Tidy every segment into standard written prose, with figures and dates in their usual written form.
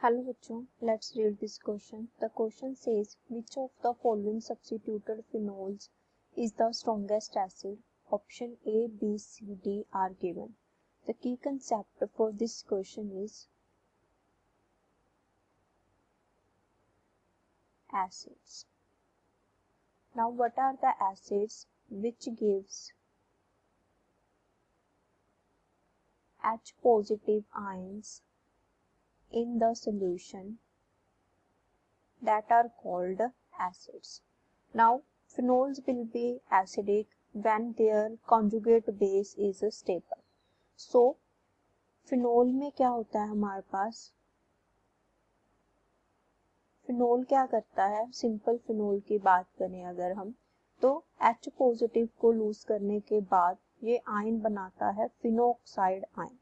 Hello बच्चों, let's read this question. The question says which of the following substituted phenols is the strongest acid? Option A, B, C, D are given. The key concept for this question is acids. Now what are the acids which gives H positive ions in the solution that are called acids? Now phenols will be acidic when their conjugate base is stable. So phenol में क्या होता है हमारे पास, phenol क्या करता है, simple phenol की बात करें अगर हम तो H पॉजिटिव को लूज करने के बाद ये आयन बनाता है phenoxide ion.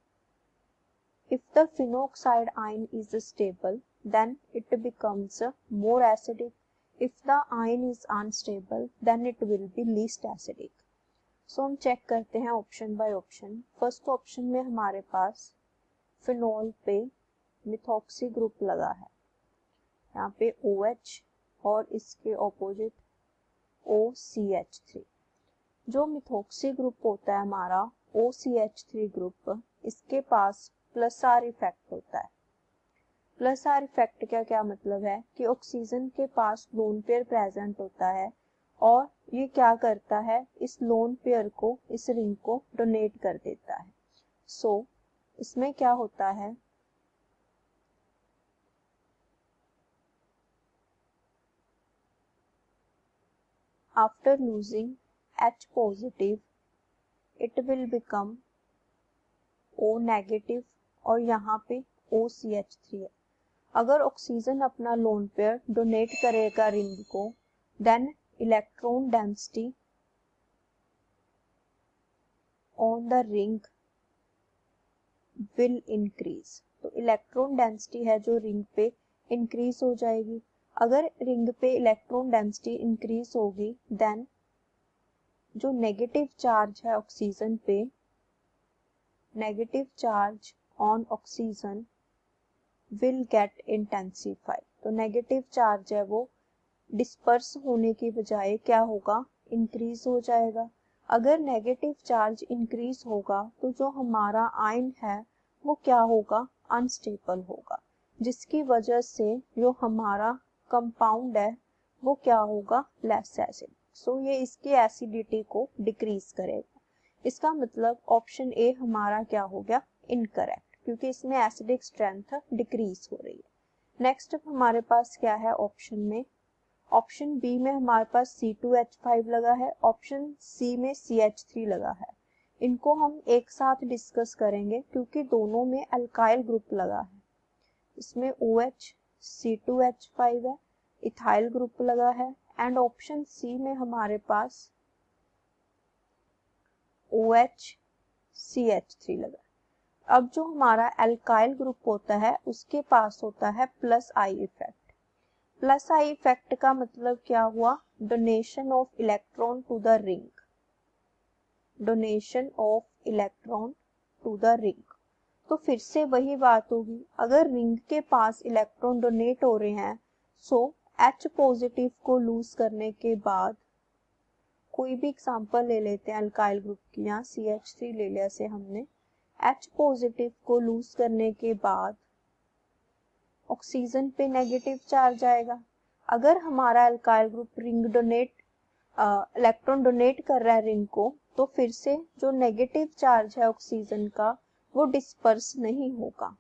If the phenoxide ion is stable then it becomes more acidic. If the ion is unstable then it will be least acidic. So हम चेक करते हैं option by option. First option में हमारे पास phenol पे methoxy group लगा है, यहाँ पे OH और इसके ऑपोजिट OCH3. जो मिथॉक्सी ग्रुप होता है हमारा OCH3 ग्रुप, इसके पास प्लस आर इफेक्ट होता है. प्लस आर इफेक्ट का क्या मतलब है कि ऑक्सीजन के पास लोन पेयर प्रेजेंट होता है और ये क्या करता है, इस लोन पेयर को, इस रिंग को डोनेट कर देता है. सो इसमें क्या होता है, after losing H positive it will become O negative और यहाँ पे OCH3 है. अगर ऑक्सीजन अपना लोन पेयर डोनेट करेगा रिंग को, then electron density on the ring will increase. तो इलेक्ट्रॉन डेंसिटी है जो रिंग पे इंक्रीज हो जाएगी. अगर रिंग पे इलेक्ट्रॉन डेंसिटी इंक्रीज होगी देन जो नेगेटिव चार्ज है ऑक्सीजन पे, negative charge on oxygen will get intensify. तो नेगेटिव चार्ज है वो डिस्पर्स होने की बजाय क्या होगा, इंक्रीज हो जाएगा. अगर नेगेटिव चार्ज इंक्रीज होगा तो जो हमारा आयन है वो क्या होगा, अनस्टेबल होगा, जिसकी वजह से जो हमारा कंपाउंड है वो क्या होगा, लेस एसिड. सो ये इसकी एसिडिटी को डिक्रीज करेगा. इसका मतलब ऑप्शन ए हमारा क्या हो गया, इनकरेक्ट, क्योंकि इसमें एसिडिक स्ट्रेंथ डिक्रीज हो रही है. नेक्स्ट हमारे पास क्या है ऑप्शन में, ऑप्शन बी में हमारे पास C2H5 लगा है, ऑप्शन सी में CH3 लगा है. इनको हम एक साथ डिस्कस करेंगे क्योंकि दोनों में अल्काइल ग्रुप लगा है. इसमें OH C2H5 है, इथाइल ग्रुप लगा है, एंड ऑप्शन सी में हमारे पास OH CH3 लगा. अब जो हमारा अल्काइल ग्रुप होता है उसके पास होता है plus I effect. Plus I effect का मतलब क्या हुआ, donation of electron to the ring, donation of electron to the ring. तो फिर से वही बात होगी, अगर रिंग के पास इलेक्ट्रॉन डोनेट हो रहे हैं, सो H पॉजिटिव को लूज करने के बाद, कोई भी एग्जांपल ले लेते हैं अल्काइल ग्रुप की, यहाँ CH3 ले लिया से हमने, H पॉजिटिव को लूज करने के बाद ऑक्सीजन पे नेगेटिव चार्ज आएगा. अगर हमारा alkyl group ring donate, electron donate कर रहा है रिंग को, तो फिर से जो नेगेटिव चार्ज है ऑक्सीजन का वो डिस्पर्स नहीं होगा.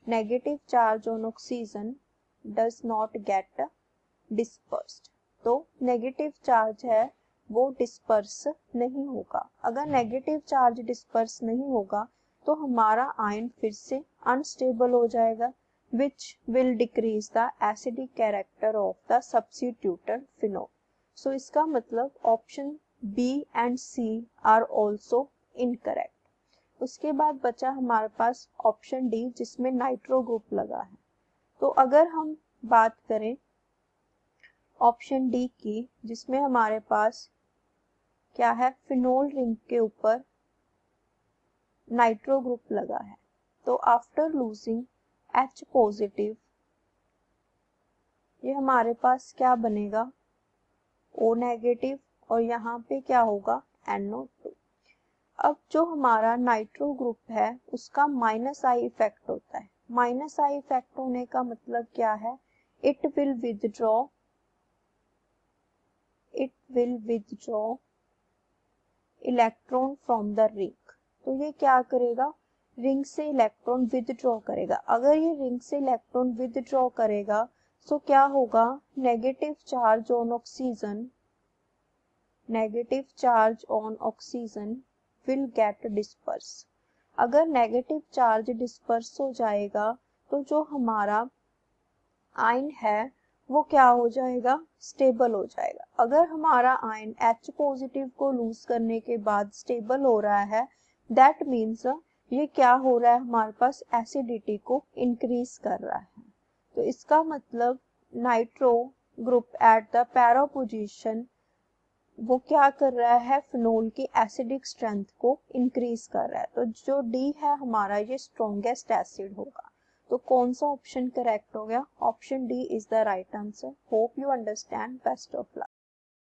Negative charge on oxygen does not gate dispersed. तो नेगेटिव चार्ज है वो डिस्पर्स नहीं होगा. अगर नेगेटिव चार्ज डिस्पर्स नहीं होगा तो हमारा आयन फिर से अनस्टेबल हो जाएगा, which will decrease the acidic character of the substituted phenol. So इसका मतलब option B and C are also incorrect. उसके बाद बचा हमारे पास ऑप्शन डी जिसमें नाइट्रो ग्रुप लगा है. तो अगर हम बात करें ऑप्शन डी की, जिसमें हमारे पास क्या है, फिनोल रिंग के ऊपर नाइट्रो ग्रुप लगा है, तो आफ्टर लूजिंग H पॉजिटिव, ये हमारे पास क्या बनेगा O नेगेटिव, और यहाँ पे क्या होगा NO2। अब जो हमारा नाइट्रो ग्रुप है उसका माइनस आई इफेक्ट होता है। माइनस आई इफेक्ट होने का मतलब क्या है, it will withdraw electron from the ring. तो ये क्या करेगा, रिंग से इलेक्ट्रॉन विदड्रॉ करेगा। अगर ये रिंग से इलेक्ट्रॉन विदड्रॉ करेगा तो क्या होगा, negative charge on oxygen will get disperse. अगर नेगेटिव चार्ज डिस्पर्स हो जाएगा तो जो हमारा आयन है वो क्या हो जाएगा, स्टेबल हो जाएगा। अगर हमारा आयन H पॉजिटिव को लूज करने के बाद स्टेबल हो रहा है, दैट मीन्स ये क्या हो रहा है, हमारे पास एसिडिटी को इंक्रीज कर रहा है। तो इसका मतलब nitro group at the para position वो क्या कर रहा है, फिनोल की एसिडिक स्ट्रेंथ को इंक्रीज कर रहा है। तो जो डी है हमारा ये स्ट्रॉन्गेस्ट एसिड होगा। तो कौन सा ऑप्शन करेक्ट हो गया, option D is the right answer. Hope you understand. Best of luck.